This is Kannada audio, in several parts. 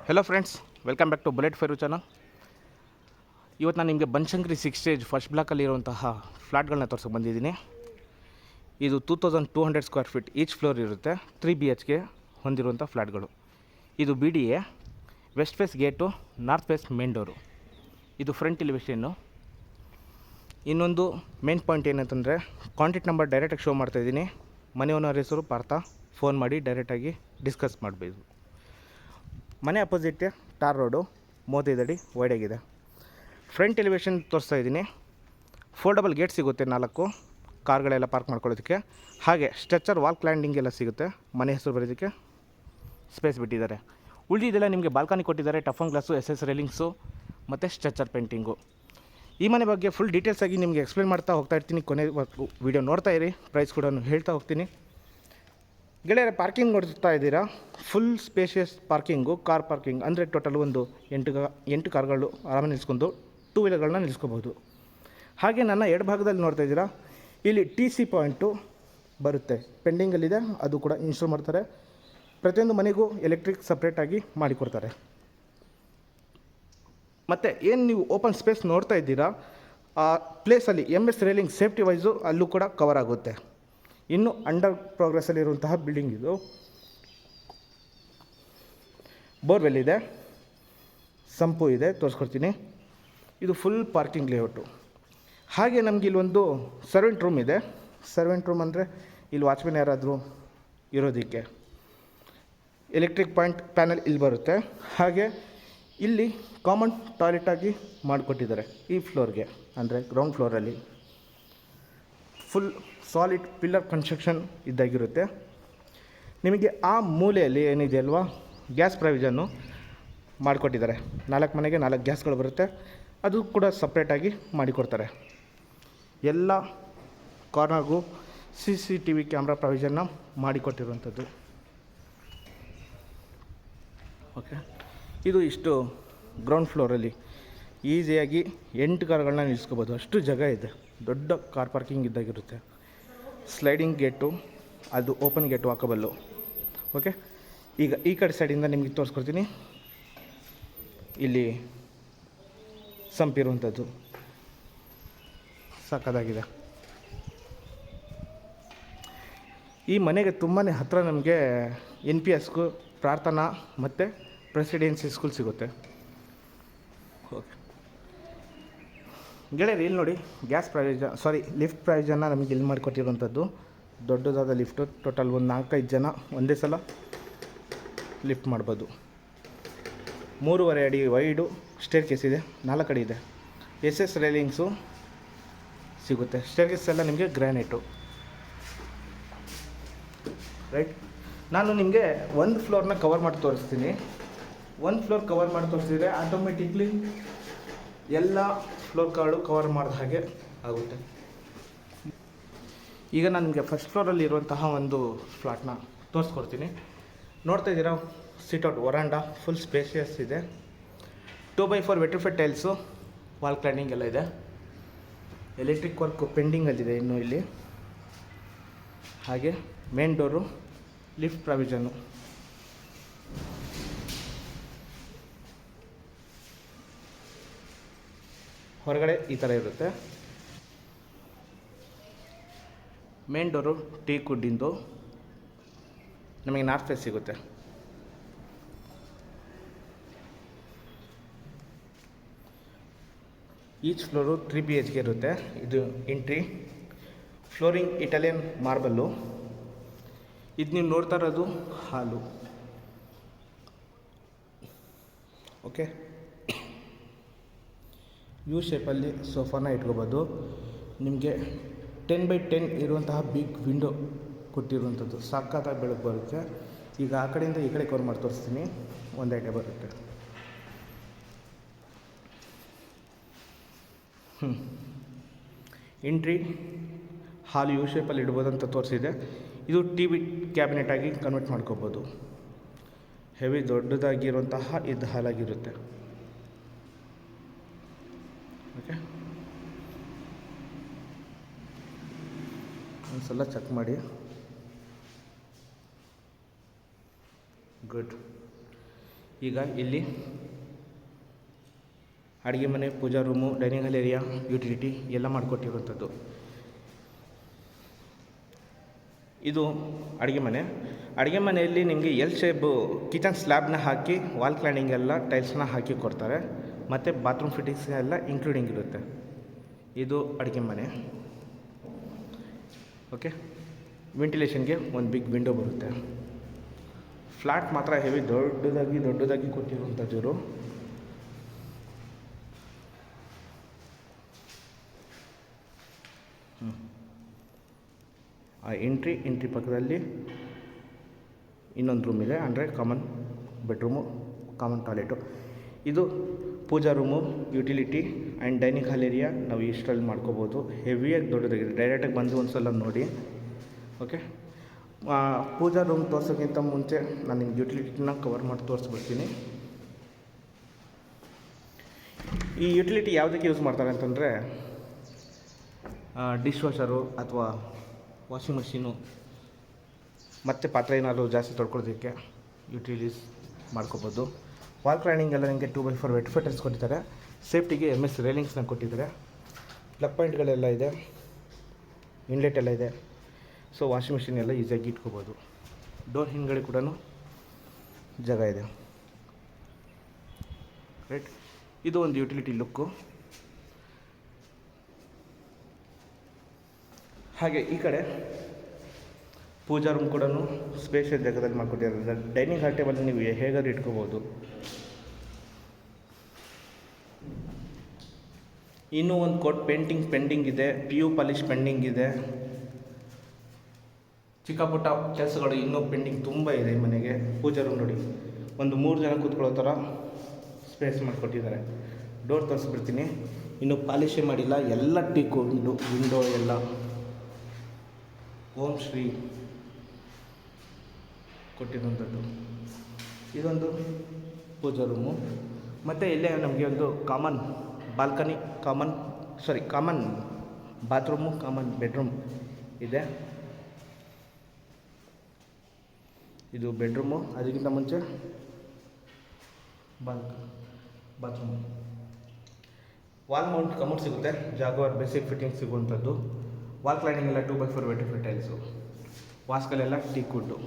Hello friends, welcome back to bullet fire channel. ಇವತ್ತು ನಾನು ನಿಮಗೆ ಬನಶಂಕರಿ 6 ಸ್ಟೇಜ್ ಫಸ್ಟ್ ಬ್ಲಾಕಲ್ಲಿರುವಂತಹ ಫ್ಲ್ಯಾಟ್ಗಳನ್ನ ತೋರ್ಸೋಕೆ ಬಂದಿದ್ದೀನಿ. ಇದು 2200 ಸ್ಕ್ವೇರ್ ಫೀಟ್ ಈಚ್ ಫ್ಲೋರ್ ಇರುತ್ತೆ. 3 BHK ಹೊಂದಿರುವಂಥ ಫ್ಲ್ಯಾಟ್ಗಳು. ಇದು BDA, west face gate, north face main door. ಇದು ಫ್ರಂಟ್ ಎಲಿವೇಷನ್ನು. ಇನ್ನೊಂದು ಮೇನ್ ಪಾಯಿಂಟ್ ಏನಂತಂದರೆ, ಕಾಂಟ್ಯಾಕ್ಟ್ ನಂಬರ್ ಡೈರೆಕ್ಟಾಗಿ ಶೋ ಮಾಡ್ತಾಯಿದ್ದೀನಿ. ಮನೆ ಓನರ್ ಹೆಸರು ಪಾರ್ಥ. ಫೋನ್ ಮಾಡಿ ಡೈರೆಕ್ಟಾಗಿ ಡಿಸ್ಕಸ್ ಮಾಡಬೇಕು. ಮನೆ ಅಪೋಸಿಟ್ ಟಾರ್ ರೋಡು, 35 ಅಡಿ ವೈಡಾಗಿದೆ. ಫ್ರಂಟ್ ಎಲಿವೇಷನ್ ತೋರಿಸ್ತಾ ಇದ್ದೀನಿ. ಫೋಲ್ಡಬಲ್ ಗೇಟ್ ಸಿಗುತ್ತೆ 4 ಕಾರ್ಗಳೆಲ್ಲ ಪಾರ್ಕ್ ಮಾಡ್ಕೊಳ್ಳೋದಕ್ಕೆ. ಹಾಗೆ ಸ್ಟ್ರೆಚರ್ ವಾಲ್ ಕ್ಲೈಂಡಿಂಗ್ ಎಲ್ಲ ಸಿಗುತ್ತೆ. ಮನೆ ಹೆಸರು ಬರೋದಕ್ಕೆ ಸ್ಪೇಸ್ ಬಿಟ್ಟಿದ್ದಾರೆ. ಉಳಿದಿದ್ದೆಲ್ಲ ನಿಮಗೆ ಬಾಲ್ಕನಿ ಕೊಟ್ಟಿದ್ದಾರೆ. ಟಫನ್ ಗ್ಲಾಸು, SS ರೈಲಿಂಗ್ಸು ಮತ್ತು ಸ್ಟ್ರೆಚರ್ ಪೇಂಟಿಂಗು. ಈ ಮನೆ ಬಗ್ಗೆ ಫುಲ್ ಡೀಟೇಲ್ಸ್ ಆಗಿ ನಿಮಗೆ ಎಕ್ಸ್ಪ್ಲೇನ್ ಮಾಡ್ತಾ ಹೋಗ್ತಾ ಇರ್ತೀನಿ. ಕೊನೆ ವೀಡಿಯೋ ನೋಡ್ತಾ ಇರಿ. ಪ್ರೈಸ್ ಕೂಡ ಹೇಳ್ತಾ ಹೋಗ್ತೀನಿ. ಪಾರ್ಕಿಂಗ್ ನೋಡ್ತಾ ಇದ್ದೀರಾ. Full spacious parking, car parking ಅಂದರೆ ಟೋಟಲ್ ಒಂದು 8 ಕಾರ್ಗಳು ಆರಾಮಾಗಿ ನಿಲ್ಲಿಸ್ಕೊಂಡು 2 ವೀಲರ್ಗಳನ್ನ ನಿಲ್ಲಿಸ್ಕೋಬೋದು. ಹಾಗೆ ನನ್ನ ಎಡಭಾಗದಲ್ಲಿ ನೋಡ್ತಾ ಇದ್ದೀರಾ, ಇಲ್ಲಿ TC ಪಾಯಿಂಟು ಬರುತ್ತೆ. ಪೆಂಡಿಂಗಲ್ಲಿದೆ, ಅದು ಕೂಡ ಇನ್ಸ್ಟಾಲ್ ಮಾಡ್ತಾರೆ. ಪ್ರತಿಯೊಂದು ಮನೆಗೂ ಎಲೆಕ್ಟ್ರಿಕ್ ಸಪ್ರೇಟಾಗಿ ಮಾಡಿಕೊಡ್ತಾರೆ. ಮತ್ತು ಏನು ನೀವು ಓಪನ್ ಸ್ಪೇಸ್ ನೋಡ್ತಾ ಇದ್ದೀರಾ, ಆ ಪ್ಲೇಸಲ್ಲಿ MS ರೈಲಿಂಗ್ ಸೇಫ್ಟಿ ವೈಸು ಅಲ್ಲೂ ಕೂಡ ಕವರ್ ಆಗುತ್ತೆ. ಇನ್ನು ಅಂಡರ್ ಪ್ರೋಗ್ರೆಸ್ಸಲ್ಲಿರುವಂತಹ ಬಿಲ್ಡಿಂಗ್ ಇದು. ಬೋರ್ವೆಲ್ ಇದೆ, ಸಂಪು ಇದೆ, ತೋರಿಸ್ಕೊಡ್ತೀನಿ. ಇದು ಫುಲ್ ಪಾರ್ಕಿಂಗ್ ಲೇಔಟು. ಹಾಗೆ ನಮಗೆ ಇಲ್ಲೊಂದು ಸರ್ವೆಂಟ್ ರೂಮ್ ಇದೆ. ಸರ್ವೆಂಟ್ ರೂಮ್ ಅಂದರೆ ಇಲ್ಲಿ ವಾಚ್ಮೆನ್ ಯಾರಾದರೂ ಇರೋದಕ್ಕೆ. ಎಲೆಕ್ಟ್ರಿಕ್ ಪಾಯಿಂಟ್ ಪ್ಯಾನಲ್ ಇಲ್ಲಿ ಬರುತ್ತೆ. ಹಾಗೆ ಇಲ್ಲಿ ಕಾಮನ್ ಟಾಯ್ಲೆಟಾಗಿ ಮಾಡಿಕೊಟ್ಟಿದ್ದಾರೆ ಈ ಫ್ಲೋರ್ಗೆ, ಅಂದರೆ ಗ್ರೌಂಡ್ ಫ್ಲೋರಲ್ಲಿ. ಫುಲ್ ಸಾಲಿಡ್ ಪಿಲ್ಲರ್ ಕನ್ಸ್ಟ್ರಕ್ಷನ್ ಇದ್ದಾಗಿರುತ್ತೆ. ನಿಮಗೆ ಆ ಮೂಲೆಯಲ್ಲಿ ಏನಿದೆ ಅಲ್ವಾ, ಗ್ಯಾಸ್ ಪ್ರಾವಿಷನ್ನು ಮಾಡಿಕೊಟ್ಟಿದ್ದಾರೆ. 4 ಮನೆಗೆ 4 ಗ್ಯಾಸ್ಗಳು ಬರುತ್ತೆ. ಅದು ಕೂಡ ಸಪ್ರೇಟಾಗಿ ಮಾಡಿಕೊಡ್ತಾರೆ. ಎಲ್ಲ ಕಾರ್ನರ್ಗೂ CCTV ಕ್ಯಾಮ್ರಾ ಪ್ರಾವಿಷನ್ನ ಮಾಡಿಕೊಟ್ಟಿರುವಂಥದ್ದು. ಓಕೆ, ಇದು ಇಷ್ಟು ಗ್ರೌಂಡ್ ಫ್ಲೋರಲ್ಲಿ ಈಸಿಯಾಗಿ 8 ಕಾರ್ಗಳನ್ನ ನಿಲ್ಲಿಸ್ಕೋಬೋದು. ಅಷ್ಟು ಜಾಗ ಇದೆ. ದೊಡ್ಡ ಕಾರ್ ಪಾರ್ಕಿಂಗ್ ಇದ್ದಾಗಿರುತ್ತೆ. ಸ್ಲೈಡಿಂಗ್ ಗೇಟು, ಅದು ಓಪನ್ ಗೇಟು ವಾಕಬಲ್ಲು. ಓಕೆ, ಈಗ ಈ ಕಡೆ ಸೈಡಿಂದ ನಿಮಗೆ ತೋರಿಸ್ಕೊಡ್ತೀನಿ. ಇಲ್ಲಿ ಸಂಪಿರುವಂಥದ್ದು ಸಕ್ಕದಾಗಿದೆ. ಈ ಮನೆಗೆ ತುಂಬಾ ಹತ್ತಿರ ನಮಗೆ NPSಗೂ, ಪ್ರಾರ್ಥನಾ ಮತ್ತು ಪ್ರೆಸಿಡೆನ್ಸಿ ಸ್ಕೂಲ್ ಸಿಗುತ್ತೆ. ಓಕೆ ಗೆಳೆಯರು, ಇಲ್ಲಿ ನೋಡಿ ಲಿಫ್ಟ್ ಪ್ರಾವಿಷನ್ನ ನಮಗೆ ಇಲ್ಲಿ ಮಾಡಿಕೊಟ್ಟಿರುವಂಥದ್ದು. ದೊಡ್ಡದಾದ ಲಿಫ್ಟು. ಟೋಟಲ್ ಒಂದು 4-5 ಜನ ಒಂದೇ ಸಲ ಲಿಫ್ಟ್ ಮಾಡ್ಬೋದು. 3.5 ಅಡಿ ವೈಡು ಸ್ಟೇರ್ ಕೇಸ್ ಇದೆ. 4 ಅಡಿ ಇದೆ. SS ರೈಲಿಂಗ್ಸು ಸಿಗುತ್ತೆ. ಸ್ಟೇರ್ ಕೇಸ್ ಎಲ್ಲ ನಿಮಗೆ ಗ್ರಾನೈಟು. ರೈಟ್, ನಾನು ನಿಮಗೆ ಒಂದು ಫ್ಲೋರ್ನ ಕವರ್ ಮಾಡಿ ತೋರಿಸ್ತೀನಿ. ಒಂದು ಫ್ಲೋರ್ ಕವರ್ ಮಾಡಿ ತೋರಿಸಿದ್ರೆ ಆಟೋಮೆಟಿಕ್ಲಿ ಎಲ್ಲ ಫ್ಲೋರ್ಗಳು ಕವರ್ ಮಾಡಿದ ಹಾಗೆ ಆಗುತ್ತೆ. ಈಗ ನಾನು ನಿಮಗೆ ಫಸ್ಟ್ ಫ್ಲೋರಲ್ಲಿ ಇರುವಂತಹ ಒಂದು ಫ್ಲಾಟ್ನ ತೋರಿಸ್ಕೊಡ್ತೀನಿ. ನೋಡ್ತಾ ಇದ್ದೀರಾ, ಸಿಟ್ಔಟ್ ವರಾಂಡ ಫುಲ್ ಸ್ಪೇಷಿಯಸ್ ಇದೆ. 2x4 ವೆಟ್ರಿಫೈಡ್ ಟೈಲ್ಸು, ವಾಲ್ ಕ್ಲೈಂಡಿಂಗ್ ಎಲ್ಲ ಇದೆ. ಎಲೆಕ್ಟ್ರಿಕ್ ವರ್ಕ್ ಪೆಂಡಿಂಗಲ್ಲಿದೆ ಇನ್ನೂ ಇಲ್ಲಿ. ಹಾಗೆ ಮೇನ್ ಡೋರು, ಲಿಫ್ಟ್ ಪ್ರಾವಿಷನ್ನು. ಹೊರಗಡೆ ಈ ಥರ ಇರುತ್ತೆ. ಮೇನ್ ಡೋರು ಟೀಕ್ ವುಡ್ಡಿಂದು. ನಮಗೆ ನಾರ್ತ್ ಫೇಸ್ ಸಿಗುತ್ತೆ. ಈಚ್ ಫ್ಲೋರು 3 BHK ಇರುತ್ತೆ. ಇದು ಎಂಟ್ರಿ. Flooring Italian marble. ಇದು ನೀವು ನೋಡ್ತಾ ಇರೋದು ಹಾಲು. ಓಕೆ, ಯು ಶೇಪಲ್ಲಿ ಸೋಫಾನ ಇಟ್ಕೋಬೋದು. ನಿಮಗೆ 10x10 ಇರುವಂತಹ ಬಿಗ್ ವಿಂಡೋ ಕೊಟ್ಟಿರುವಂಥದ್ದು. ಸಕ್ಕತ್ತಾಗಿ ಬೆಳಕು ಬರುತ್ತೆ. ಈಗ ಆ ಕಡೆಯಿಂದ ಈ ಕಡೆ ಕವರ್ ಮಾಡಿ ತೋರಿಸ್ತೀನಿ. ಒಂದು ಐಟೆ ಬರುತ್ತೆ. ಎಂಟ್ರಿ ಹಾಲು ಯು ಶೇಪಲ್ಲಿ ಇಡ್ಬೋದು ಅಂತ ತೋರಿಸಿದೆ. ಇದು TV ಕ್ಯಾಬಿನೆಟ್ ಆಗಿ ಕನ್ವರ್ಟ್ ಮಾಡ್ಕೋಬೋದು. ಹೆವಿ ದೊಡ್ಡದಾಗಿರುವಂತಹ ಇದು ಹಾಲಾಗಿರುತ್ತೆ. ಓಕೆ, ಒಂದು ಸಲ ಚೆಕ್ ಮಾಡಿ. ಗುಡ್. ಈಗ ಇಲ್ಲಿ ಅಡುಗೆ ಮನೆ, puja room, dining hall area, utility ಎಲ್ಲ ಮಾಡಿಕೊಟ್ಟಿರುವಂಥದ್ದು. ಇದು ಅಡುಗೆ ಮನೆ. ಅಡುಗೆ ಮನೆಯಲ್ಲಿ ನಿಮಗೆ ಎಲ್ ಶೇಪು ಕಿಚನ್ ಸ್ಲ್ಯಾಬ್ನ ಹಾಕಿ ವಾಲ್ ಕ್ಲೈನಿಂಗ್ ಎಲ್ಲ ಟೈಲ್ಸ್ನ ಹಾಕಿ ಕೊಡ್ತಾರೆ, ಮತ್ತು ಬಾತ್ರೂಮ್ ಫಿಟ್ಟಿಂಗ್ಸ್ ಎಲ್ಲ ಇನ್ಕ್ಲೂಡಿಂಗ್ ಇರುತ್ತೆ. ಇದು ಅಡುಗೆ ಮನೆ. ಓಕೆ, ವೆಂಟಿಲೇಷನ್ಗೆ ಒಂದು ಬಿಗ್ ವಿಂಡೋ ಬರುತ್ತೆ. ಫ್ಲ್ಯಾಟ್ ಮಾತ್ರ ಹೆವಿ ದೊಡ್ಡದಾಗಿ ಕೊಟ್ಟಿರುವಂಥದ್ದು ಇವರು. ಆ ಎಂಟ್ರಿ ಪಕ್ಕದಲ್ಲಿ ಇನ್ನೊಂದು ರೂಮ್ ಇದೆ, ಅಂದರೆ ಕಾಮನ್ ಬೆಡ್ರೂಮು, ಕಾಮನ್ ಟಾಯ್ಲೆಟು. ಇದು puja room, utility and dining hall area ನಾವು ಇಷ್ಟರಲ್ಲಿ ಮಾಡ್ಕೋಬೋದು. ಹೆವಿಯಾಗಿ ದೊಡ್ಡದಾಗಿದೆ. ಡೈರೆಕ್ಟಾಗಿ ಬಂದು ಒಂದು ಸಲ ನೋಡಿ. ಓಕೆ, ಪೂಜಾ ರೂಮ್ ತೋರಿಸೋಕ್ಕಿಂತ ಮುಂಚೆ ನಾನು ನಿಮ್ಗೆ ಯುಟಿಲಿಟಿನ ಕವರ್ ಮಾಡಿ ತೋರಿಸ್ಬಿಡ್ತೀನಿ. ಈ ಯುಟಿಲಿಟಿ ಯಾವುದಕ್ಕೆ ಯೂಸ್ ಮಾಡ್ತಾರೆ ಅಂತಂದರೆ, ಡಿಶ್ ವಾಷರು ಅಥವಾ ವಾಷಿಂಗ್ ಮಷೀನು ಮತ್ತು ಪಾತ್ರೆ ಏನಾದರೂ ಜಾಸ್ತಿ ತೊಳ್ಕೊಳ್ಳೋದಕ್ಕೆ ಯುಟಿಲಿಟೀಸ್ ಮಾಡ್ಕೋಬೋದು. ವಾಲ್ ಕ್ಲೈನಿಂಗ್ ಎಲ್ಲ ನಿಮಗೆ 2x4 ವೆಟ್ ಫಿಟ್ಟರ್ಸ್ ಕೊಟ್ಟಿದ್ದಾರೆ. ಸೇಫ್ಟಿಗೆ MS ರೇಲಿಂಗ್ಸ್ನ ಕೊಟ್ಟಿದ್ದಾರೆ. ಪ್ಲಗ್ ಪಾಯಿಂಟ್ಗಳೆಲ್ಲ ಇದೆ, ಇನ್ಲೆಟ್ ಎಲ್ಲ ಇದೆ. ಸೊ ವಾಷಿಂಗ್ ಮಿಷಿನ್ ಎಲ್ಲ ಈಸಿಯಾಗಿ ಇಟ್ಕೋಬೋದು. ಡೋರ್ ಹಿಂದ್ಗಡೆ ಕೂಡ ಜಾಗ ಇದೆ. ರೈಟ್, ಇದು ಒಂದು ಯುಟಿಲಿಟಿ ಲುಕ್ಕು. ಹಾಗೆ ಈ ಕಡೆ ಪೂಜಾ ರೂಮ್ ಕೂಡ ಸ್ಪೇಷಿಯಸ್ ಜಾಗದಲ್ಲಿ ಮಾಡಿಕೊಟ್ಟಿದ್ದಾರೆ. ಡೈನಿಂಗ್ ಹಾಲ್ ಟೇಬಲ್ ನೀವು ಹೇಗಾದ್ರೂ ಇಟ್ಕೋಬೋದು. ಇನ್ನೂ ಒಂದು ಕೋಟ್ ಪೇಂಟಿಂಗ್ ಪೆಂಡಿಂಗ್ ಇದೆ, PU ಪಾಲಿಶ್ ಪೆಂಡಿಂಗ್ ಇದೆ. ಚಿಕ್ಕ ಪುಟ್ಟ ಕೆಲಸಗಳು ಇನ್ನೂ ಪೆಂಡಿಂಗ್ ತುಂಬ ಇದೆ ಈ ಮನೆಗೆ. ಪೂಜಾ ರೂಮ್ ನೋಡಿ, ಒಂದು 3 ಜನ ಕೂತ್ಕೊಳ್ಳೋ ಥರ ಸ್ಪೇಸ್ ಮಾಡಿಕೊಟ್ಟಿದ್ದಾರೆ. ಡೋರ್ ತೋರಿಸ್ಬಿಡ್ತೀನಿ. ಇನ್ನೂ ಪಾಲಿಶೇ ಮಾಡಿಲ್ಲ, ಎಲ್ಲ ಟೀಕ್ ವಿಂಡೋ ಎಲ್ಲ ಓಂ ಶ್ರೀ ಕೊಟ್ಟಿರುವಂಥದ್ದು. ಇದೊಂದು ಪೂಜಾ ರೂಮು. ಮತ್ತು ಇಲ್ಲೇ ನಮಗೆ ಒಂದು ಕಾಮನ್ ಬಾತ್ರೂಮು, ಕಾಮನ್ ಬೆಡ್ರೂಮ್ ಇದೆ. ಇದು ಬೆಡ್ರೂಮು. ಅದಕ್ಕಿಂತ ಮುಂಚೆ bathroom. Wall mount commode Jaquar, ಜಾಗ್ವಾರ್ ಬೇಸಿಕ್ ಫಿಟ್ಟಿಂಗ್ ಸಿಗುವಂಥದ್ದು. ವಾಲ್ ಕ್ಲೈನಿಂಗ್ ಎಲ್ಲ 2x4 ವೆಟ್ ಟೈಲ್ಸು. ವಾಸ್ಗಳೆಲ್ಲ ಟೀಕ್ ವುಡ್ಡು,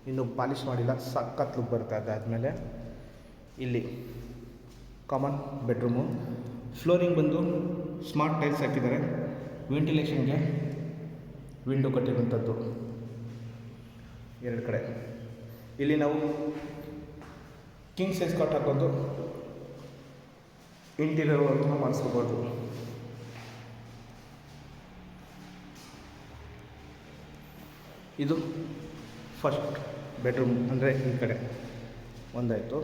ಇನ್ನೂ ಪಾಲಿಶ್ ಮಾಡಿಲ್ಲ, ಸಖತ್ ಲುಕ್ ಬರುತ್ತೆ. ಅದಾದಮೇಲೆ ಇಲ್ಲಿ ಕಾಮನ್ ಬೆಡ್ರೂಮು. ಫ್ಲೋರಿಂಗ್ ಬಂದು ಸ್ಮಾರ್ಟ್ ಟೈಲ್ಸ್ ಹಾಕಿದ್ದಾರೆ. ವೆಂಟಿಲೇಷನ್ಗೆ ವಿಂಡೋ ಕಟ್ಟಿರುವಂಥದ್ದು 2 ಕಡೆ. ಇಲ್ಲಿ ನಾವು ಕಿಂಗ್ ಸೈಜ್ ಕಾಟ್ ಹಾಕೊಂಡು ಇಂಟೀರಿಯರ್ ವರ್ಕ್ನ ಮಾಡಿಸ್ಕೋಬೋದು. ಇದು ಫಸ್ಟ್ ಬೆಡ್ರೂಮ್, ಅಂದರೆ ಈ ಕಡೆ ಒಂದಾಯಿತು.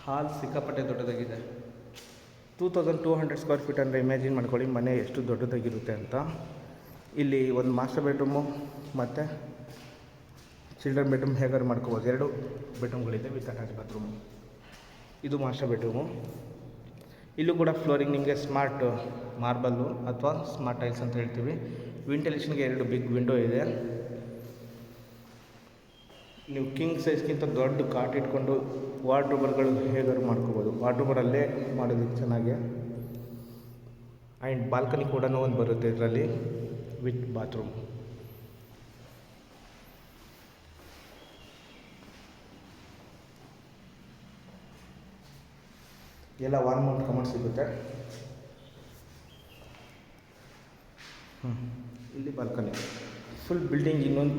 ಹಾಲ್ ಸಿಕ್ಕಾಪಟ್ಟೆ ದೊಡ್ಡದಾಗಿದೆ. 2200 ಸ್ಕ್ವೇರ್ ಫೀಟ್ ಅಂದರೆ ಇಮ್ಯಾಜಿನ್ ಮಾಡ್ಕೊಳ್ಳಿ ಮನೆ ಎಷ್ಟು ದೊಡ್ಡದಾಗಿರುತ್ತೆ ಅಂತ. ಇಲ್ಲಿ ಒಂದು ಮಾಸ್ಟರ್ ಬೆಡ್ರೂಮು ಮತ್ತು ಚಿಲ್ಡ್ರನ್ ಬೆಡ್ರೂಮ್ ಹೇಗಾದ್ರು ಮಾಡ್ಕೋಬೋದು. 2 ಬೆಡ್ರೂಮ್ಗಳಿದೆ ವಿತ್ ಅಟ್ಯಾಚ್ ಬಾತ್ರೂಮು. ಇದು ಮಾಸ್ಟರ್ ಬೆಡ್ರೂಮು. ಇಲ್ಲೂ ಕೂಡ ಫ್ಲೋರಿಂಗ್ ನಿಮಗೆ ಸ್ಮಾರ್ಟ್ ಮಾರ್ಬಲ್ಲು ಅಥವಾ ಸ್ಮಾರ್ಟ್ ಟೈಲ್ಸ್ ಅಂತ ಹೇಳ್ತೀವಿ. ವೆಂಟಿಲೇಷನ್ಗೆ 2 ಬಿಗ್ ವಿಂಡೋ ಇದೆ. ನೀವು ಕಿಂಗ್ ಸೈಜ್ಗಿಂತ ದೊಡ್ಡ ಕಾಟ್ ಇಟ್ಕೊಂಡು ವಾರ್ಡ್ರೋಬರ್ಗಳು ಹೇಗಾದ್ರು ಮಾಡ್ಕೋಬೋದು. ವಾರ್ಡ್ರೋಬರಲ್ಲೇ ಮಾಡೋದಕ್ಕೆ ಚೆನ್ನಾಗಿ. ಆ್ಯಂಡ್ ಬಾಲ್ಕನಿ ಕೂಡ ಒಂದು ಬರುತ್ತೆ ಇದರಲ್ಲಿ ವಿತ್ ಬಾತ್ರೂಮ್. ಎಲ್ಲ ವಾಲ್ ಮೌಂಟ್ ಕಮೋಡ್ ಸಿಗುತ್ತೆ. ಇಲ್ಲಿ ಬಾಲ್ಕನಿ. ಫುಲ್ ಬಿಲ್ಡಿಂಗ್ ಇನ್ನೊಂದು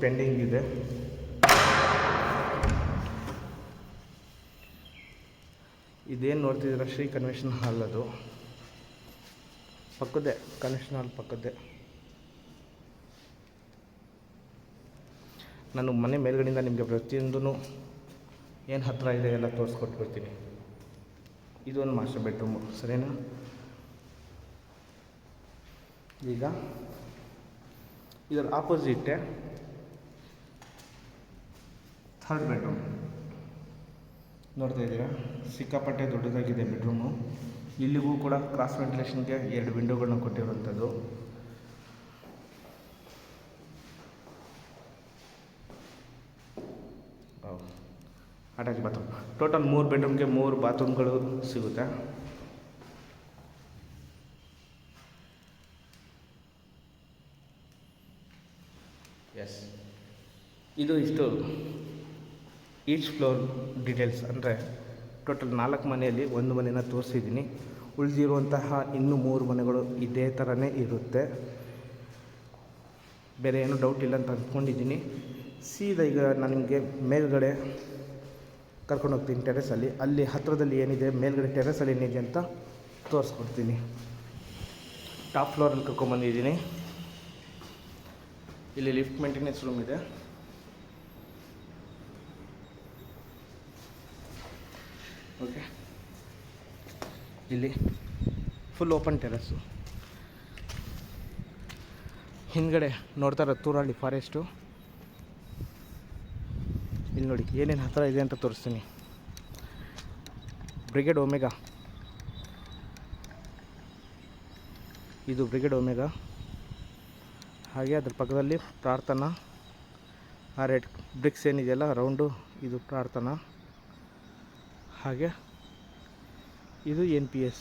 ಪೆಂಡಿಂಗ್ ಇದೆ. ಇದೇನು ನೋಡ್ತಿದ್ದೀರ ಶ್ರೀ ಕನ್ವೆನ್ಷನ್ ಹಾಲ್, ಅದು ಪಕ್ಕದ್ದೇ ಕನ್ವೆನ್ಷನ್ ಹಾಲ್ ಪಕ್ಕದ್ದೇ. ನಾನು ಮನೆ ಮೇಲ್ಗಡೆಯಿಂದ ನಿಮಗೆ ಪ್ರತಿಯೊಂದೂ ಏನು ಹತ್ತಿರ ಇದೆ ಎಲ್ಲ ತೋರಿಸ್ಕೊಟ್ಬಿಡ್ತೀನಿ. ಇದೊಂದು ಮಾಸ್ಟರ್ ಬೆಡ್ರೂಮು, ಸರಿನಾ? ಈಗ ಇದರ ಆಪೋಸಿಟ್ಟೆ ಥರ್ಡ್ ಬೆಡ್ರೂಮ್ ನೋಡ್ತಾ ಇದ್ದೀರಾ, ಸಿಕ್ಕಾಪಟ್ಟೆ ದೊಡ್ಡದಾಗಿದೆ ಬೆಡ್ರೂಮು. ಇಲ್ಲಿಗೂ ಕೂಡ ಕ್ರಾಸ್ ವೆಂಟಿಲೇಷನ್ಗೆ 2 ವಿಂಡೋಗಳನ್ನ ಕೊಟ್ಟಿರುವಂಥದ್ದು. Attach bathroom. ಟೋಟಲ್ 3 ಬೆಡ್ರೂಮ್ಗೆ 3 ಬಾತ್ರೂಮ್ಗಳು ಸಿಗುತ್ತೆ. ಎಸ್, ಇದು ಇಷ್ಟು ಈಚ್ ಫ್ಲೋರ್ ಡೀಟೇಲ್ಸ್. ಅಂದರೆ ಟೋಟಲ್ 4 ಮನೆಯಲ್ಲಿ 1 ಮನೆನ ತೋರಿಸಿದ್ದೀನಿ. ಉಳಿದಿರುವಂತಹ ಇನ್ನೂ 3 ಮನೆಗಳು ಇದೇ ಥರನೇ ಇರುತ್ತೆ. ಬೇರೆ ಏನೂ ಡೌಟ್ ಇಲ್ಲ ಅಂತ ಅಂದ್ಕೊಂಡಿದ್ದೀನಿ. ಸೀದಾ ಈಗ ನಾನು ನಿಮಗೆ ಮೇಲ್ಗಡೆ ಕರ್ಕೊಂಡು ಹೋಗ್ತೀನಿ ಟೆರೆಸಲ್ಲಿ. ಅಲ್ಲಿ ಹತ್ತಿರದಲ್ಲಿ ಏನಿದೆ ಮೇಲ್ಗಡೆ ಟೆರೆಸಲ್ಲಿ ಏನಿದೆ ಅಂತ ತೋರಿಸ್ಕೊಡ್ತೀನಿ. ಟಾಪ್ ಫ್ಲೋರಲ್ಲಿ ಕರ್ಕೊಂಬಂದಿದ್ದೀನಿ. ಇಲ್ಲಿ ಲಿಫ್ಟ್ ಮೇಂಟೆನೆನ್ಸ್ ರೂಮ್ ಇದೆ. ಓಕೆ, ಇಲ್ಲಿ ಫುಲ್ ಓಪನ್ ಟೆರೆಸ್ಸು. ಹಿಂದ್ಗಡೆ ನೋಡ್ತಾ ಇರೋ ತೂರಹಳ್ಳಿ ಫಾರೆಸ್ಟು. ಇಲ್ಲಿ ನೋಡಿ ಏನೇನು ಹತ್ತಿರ ಇದೆ ಅಂತ ತೋರಿಸ್ತೀನಿ. ಬ್ರಿಗೇಡ್ ಒಮೆಗಾ, ಇದು ಬ್ರಿಗೇಡ್ ಒಮೆಗಾ. ಹಾಗೆ ಅದ್ರ ಪಕ್ಕದಲ್ಲಿ ಪ್ರಾರ್ಥನಾ. ಆ ರೆಡ್ ಬ್ರಿಕ್ಸ್ ಏನಿದೆಯಲ್ಲ ರೌಂಡು, ಇದು ಪ್ರಾರ್ಥನಾ. ಹಾಗೆ ಇದು NPS.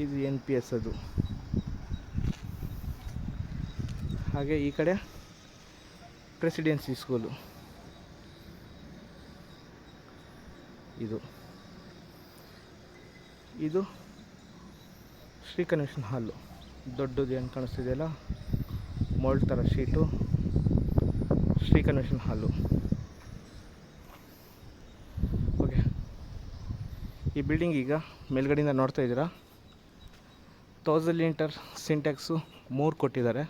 ಇದು NPS ಅದು. ಹಾಗೆ ಈ ಕಡೆ ಪ್ರೆಸಿಡೆನ್ಸಿ ಸ್ಕೂಲು. ಇದು ಶ್ರೀ ಕನ್ವೆನ್ಷನ್ ಹಾಲು. ದೊಡ್ಡದು ಏನು ಕಾಣಿಸ್ತಿದೆಯಲ್ಲ ಮೋಲ್ಡ್ ಥರ ಶೀಟು, ಶ್ರೀ ಕನ್ವೆನ್ಷನ್ ಹಾಲು. ಓಕೆ, ಈ ಬಿಲ್ಡಿಂಗ್ ಈಗ ಮೇಲ್ಗಡೆಯಿಂದ ನೋಡ್ತಾ ಇದ್ದೀರಾ. 1000 ಲೀಟರ್ ಸಿಂಟ್ಯಾಕ್ಸು 3 ಕೊಟ್ಟಿದ್ದಾರೆ.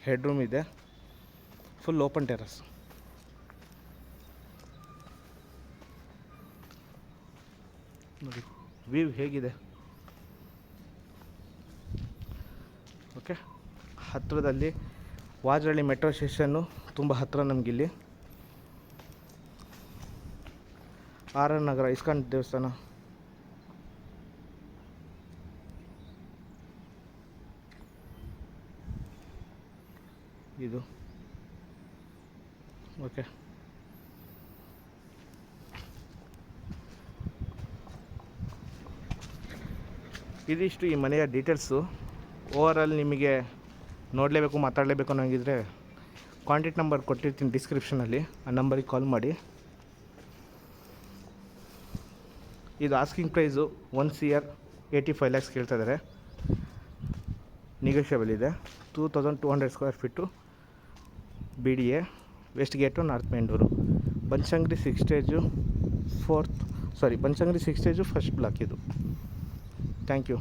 ಹೆಡ್ ರೂಮ್ ಇದೆ. Full open terrace. ನೋಡಿ ವ್ಯೂ ಹೇಗಿದೆ. ಓಕೆ, ಹತ್ತಿರದಲ್ಲಿ ವಾಜರಳ್ಳಿ ಮೆಟ್ರೋ ಸ್ಟೇಷನ್ನು ತುಂಬ ಹತ್ತಿರ ನಮಗಿಲ್ಲಿ. RR ನಗರ ಇಸ್ಕಾನ್ ದೇವಸ್ಥಾನ. ಇದು ಓಕೆ, ಇದಿಷ್ಟು ಈ ಮನೆಯ ಡೀಟೇಲ್ಸು. ಓವರಾಲ್ ನಿಮಗೆ ನೋಡಲೇಬೇಕು, ಮಾತಾಡಲೇಬೇಕು ಅನ್ನೋಂಗಿದ್ರೆ ಕಾಂಟ್ಯಾಕ್ಟ್ ನಂಬರ್ ಕೊಟ್ಟಿರ್ತೀನಿ ಡಿಸ್ಕ್ರಿಪ್ಷನಲ್ಲಿ. ಆ ನಂಬರಿಗೆ ಕಾಲ್ ಮಾಡಿ. ಇದು ಆಸ್ಕಿಂಗ್ ಪ್ರೈಸು 1,85 lakhs ಕೇಳ್ತಾ ಇದ್ದಾರೆ. ನೆಗೋಷಿಯಬಲ್ ಇದೆ. 2200 square feet, BDA, west gate, north ಮೇಂಡೂರು. Banashankari 6 stage Banashankari 6 stage first block ಇದು. Thank you.